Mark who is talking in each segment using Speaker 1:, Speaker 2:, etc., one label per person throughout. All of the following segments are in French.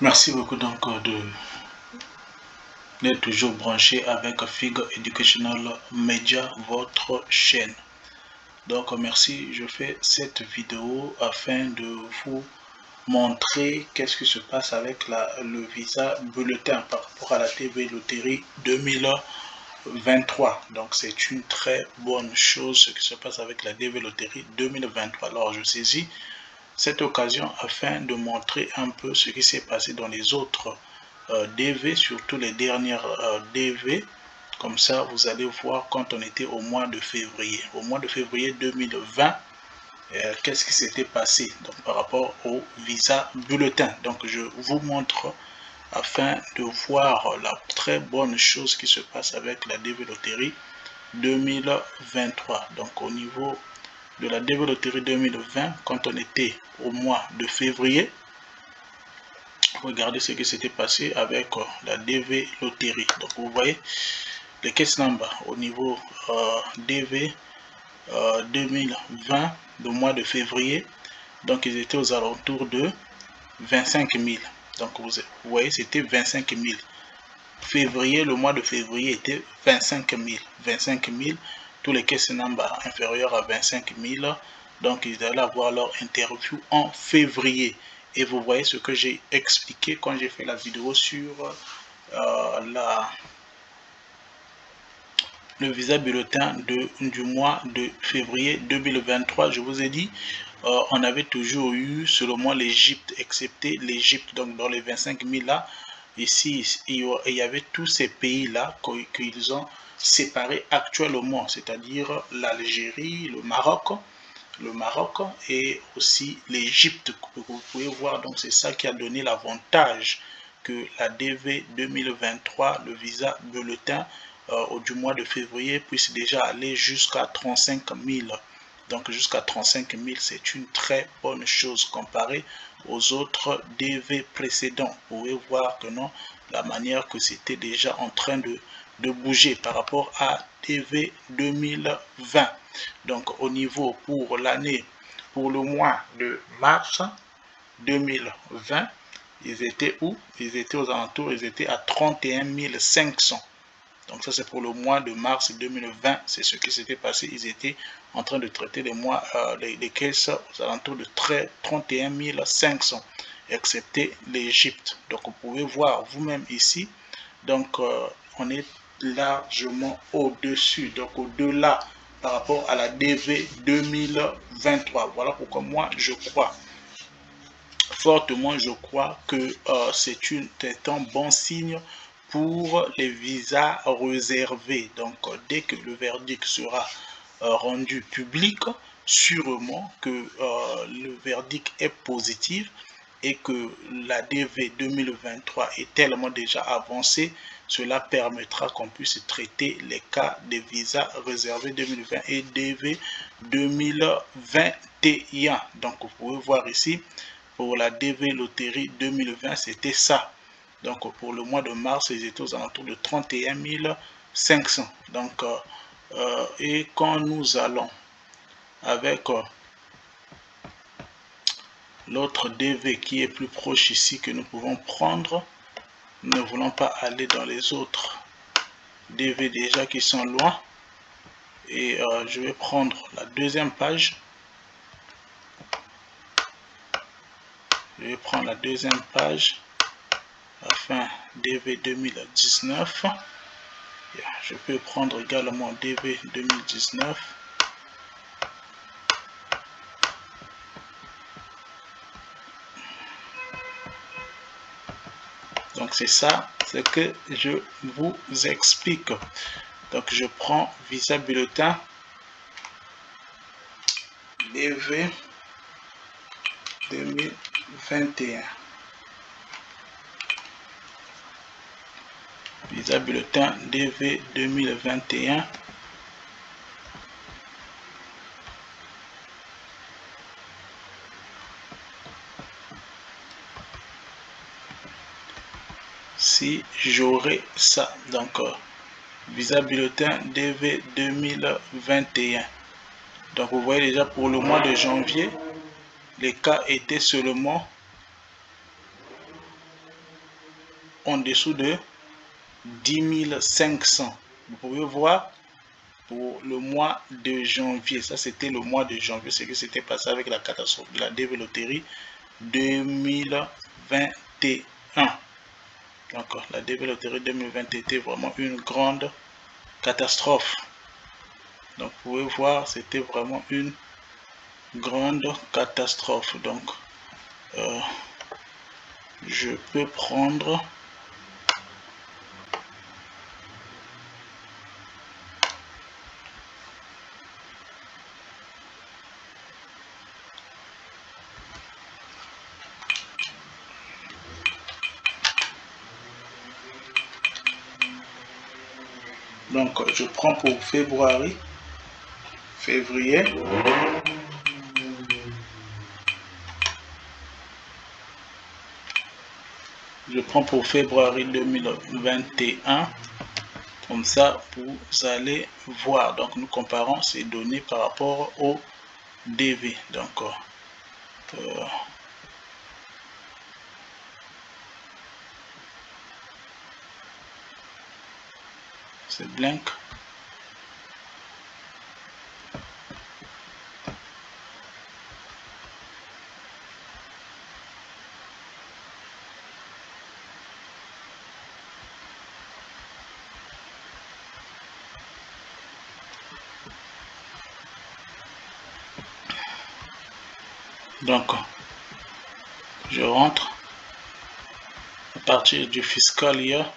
Speaker 1: Merci beaucoup donc d'être toujours branché avec FIG Educational Media, votre chaîne. Donc merci, je fais cette vidéo afin de vous montrer qu'est-ce qui se passe avec le visa bulletin par rapport à la TV Loterie 2023. Donc c'est une très bonne chose ce qui se passe avec la TV Loterie 2023. Alors je saisis cette occasion afin de montrer un peu ce qui s'est passé dans les autres DV, surtout les dernières DV. Comme ça, vous allez voir quand on était au mois de février. Au mois de février 2020, qu'est-ce qui s'était passé donc, par rapport au visa bulletin. Donc, je vous montre afin de voir la très bonne chose qui se passe avec la DV Loterie 2023. Donc, au niveau de la DV Loterie 2020, quand on était au mois de février, regardez ce qui s'était passé avec la DV Loterie. Donc vous voyez les caisses number au niveau DV 2020, le mois de février. Donc ils étaient aux alentours de 25 000. Donc vous voyez, c'était 25 000. Février, le mois de février était 25 000. 25 000, tous les caisses number inférieurs à 25 000. Donc ils allaient avoir leur interview en février. Et vous voyez ce que j'ai expliqué quand j'ai fait la vidéo sur le visa bulletin du mois de février 2023. Je vous ai dit, on avait toujours eu, selon moi, l'Égypte, excepté l'Égypte. Donc dans les 25 000 là, ici, il y avait tous ces pays-là qu'ils ont séparés actuellement, c'est-à-dire l'Algérie, le Maroc et aussi l'Égypte que vous pouvez voir. Donc c'est ça qui a donné l'avantage que la DV 2023, le visa bulletin du mois de février, puisse déjà aller jusqu'à 35 000. Donc jusqu'à 35 000, c'est une très bonne chose comparée aux autres DV précédents. Vous pouvez voir que non, la manière que c'était déjà en train de bouger par rapport à DV 2020. Donc au niveau pour l'année, pour le mois de mars 2020, ils étaient où? Ils étaient aux alentours, ils étaient à 31 500. Donc ça c'est pour le mois de mars 2020, c'est ce qui s'était passé. Ils étaient en train de traiter les mois, les caisses aux alentours de 31 500, excepté l'Égypte. Donc vous pouvez voir vous-même ici. Donc on est largement au-dessus, donc au-delà par rapport à la DV 2023. Voilà pourquoi moi je crois fortement, je crois que c'est un bon signe pour les visas réservés. Donc dès que le verdict sera rendu public, sûrement que le verdict est positif et que la DV 2023 est tellement déjà avancée, cela permettra qu'on puisse traiter les cas des visas réservés 2020 et DV 2021. Donc vous pouvez voir ici, pour la DV Loterie 2020, c'était ça. Donc pour le mois de mars, ils étaient aux alentours de 31 500. Donc, et quand nous allons avec l'autre DV qui est plus proche ici que nous pouvons prendre, nous ne voulons pas aller dans les autres DV déjà qui sont loin. Et je vais prendre la deuxième page. Je vais prendre la deuxième page afin DV 2019. Je peux prendre également DV 2019. Donc c'est ça ce que je vous explique. Donc je prends visa bulletin DV 2021. Visa bulletin DV 2021. Si j'aurais ça, donc visa bulletin DV 2021. Donc vous voyez déjà pour le mois de janvier, les cas étaient seulement en dessous de 10 500. Vous pouvez voir pour le mois de janvier, ça c'était le mois de janvier, ce qui s'était passé avec la catastrophe de la DV Loterie 2021. Donc la DV Loterie 2020 était vraiment une grande catastrophe. Donc vous pouvez voir, c'était vraiment une grande catastrophe. Donc je peux prendre donc je prends pour février. Je prends pour février 2021. Comme ça, vous allez voir. Donc, nous comparons ces données par rapport au DV. Donc, c'est blank. Donc, je rentre à partir du fiscal year.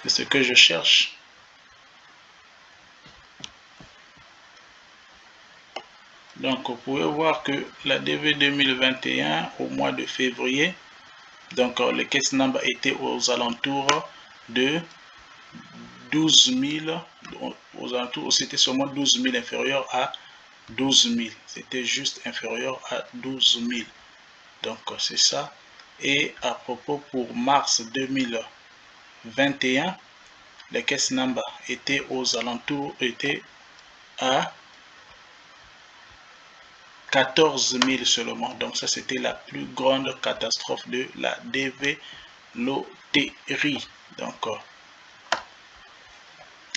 Speaker 1: C'est ce que je cherche. Donc, vous pouvez voir que la DV 2021 au mois de février, donc le case number était aux alentours de 12 000, aux alentours, c'était seulement 12 000 inférieur à 12 000. C'était juste inférieur à 12 000. Donc, c'est ça. Et à propos pour mars 2021, le case number était aux alentours, était à 14 000 seulement. Donc, ça, c'était la plus grande catastrophe de la DV Loterie. Donc,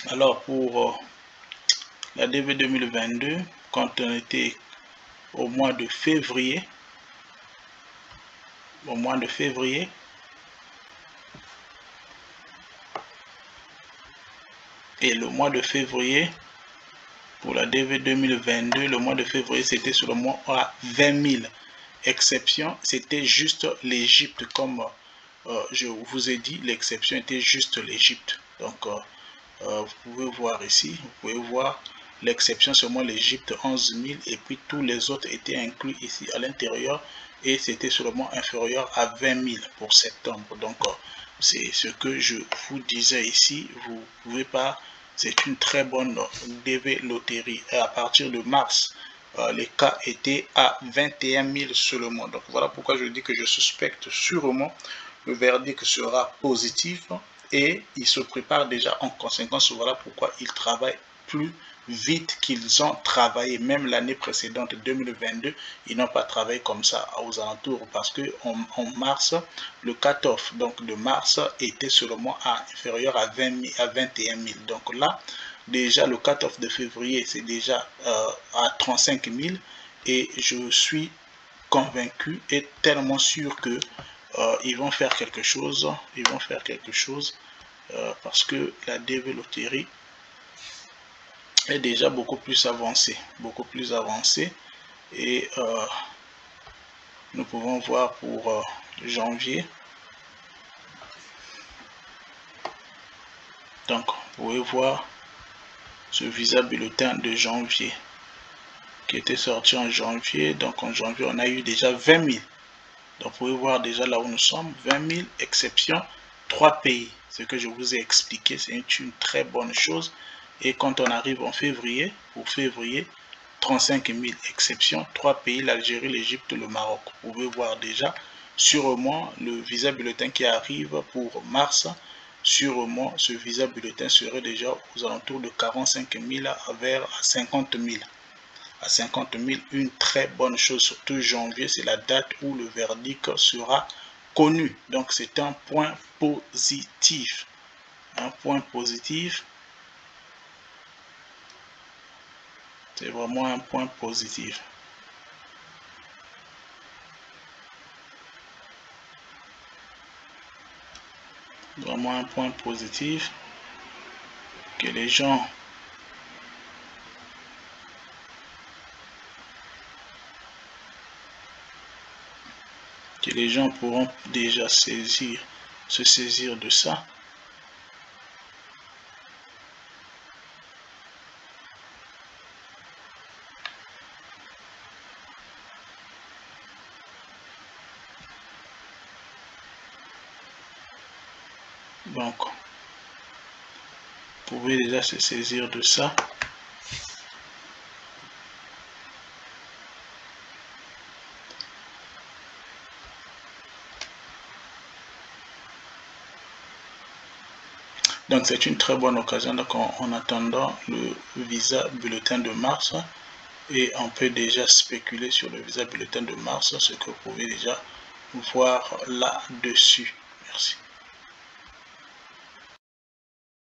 Speaker 1: alors pour la DV 2022, quand on était au mois de février, et le mois de février, pour la DV 2022, le mois de février, c'était sur le mois à 20 000. Exception, c'était juste l'Égypte, comme je vous ai dit, l'exception était juste l'Égypte. Donc, vous pouvez voir ici, vous pouvez voir l'exception seulement l'Égypte, 11 000, et puis tous les autres étaient inclus ici à l'intérieur, et c'était seulement inférieur à 20 000 pour septembre. Donc, c'est ce que je vous disais ici, vous ne pouvez pas. C'est une très bonne DV Loterie. Et à partir de mars, les cas étaient à 21 000 seulement. Donc voilà pourquoi je dis que je suspecte sûrement le verdict sera positif et il se prépare déjà en conséquence. Voilà pourquoi ils travaillent plus vite qu'ils ont travaillé. Même l'année précédente, 2022, ils n'ont pas travaillé comme ça aux alentours parce que en mars, le cut-off donc de mars était seulement inférieur à 21 000. Donc là, déjà le cut-off de février, c'est déjà à 35 000 et je suis convaincu et tellement sûr que ils vont faire quelque chose. Parce que la DV Loterie est déjà beaucoup plus avancée, et nous pouvons voir pour janvier. Donc vous pouvez voir ce visa bulletin de janvier qui était sorti en janvier. Donc en janvier on a eu déjà 20 000. Donc vous pouvez voir déjà là où nous sommes, 20 000 exceptions, 3 pays. Ce que je vous ai expliqué, c'est une très bonne chose. Et quand on arrive en février, pour février, 35 000 exceptions, 3 pays, l'Algérie, l'Égypte, le Maroc. Vous pouvez voir déjà, sûrement, le visa bulletin qui arrive pour mars, sûrement, ce visa bulletin serait déjà aux alentours de 45 000 vers 50 000. à 50 000, une très bonne chose, surtout janvier, c'est la date où le verdict sera connu. Donc c'est un point positif. Un point positif. C'est vraiment un point positif. Vraiment un point positif. Que les gens pourront déjà se saisir de ça. Donc, vous pouvez déjà se saisir de ça. Donc c'est une très bonne occasion, donc en attendant le visa bulletin de mars, et on peut déjà spéculer sur le visa bulletin de mars, ce que vous pouvez déjà voir là-dessus. Merci.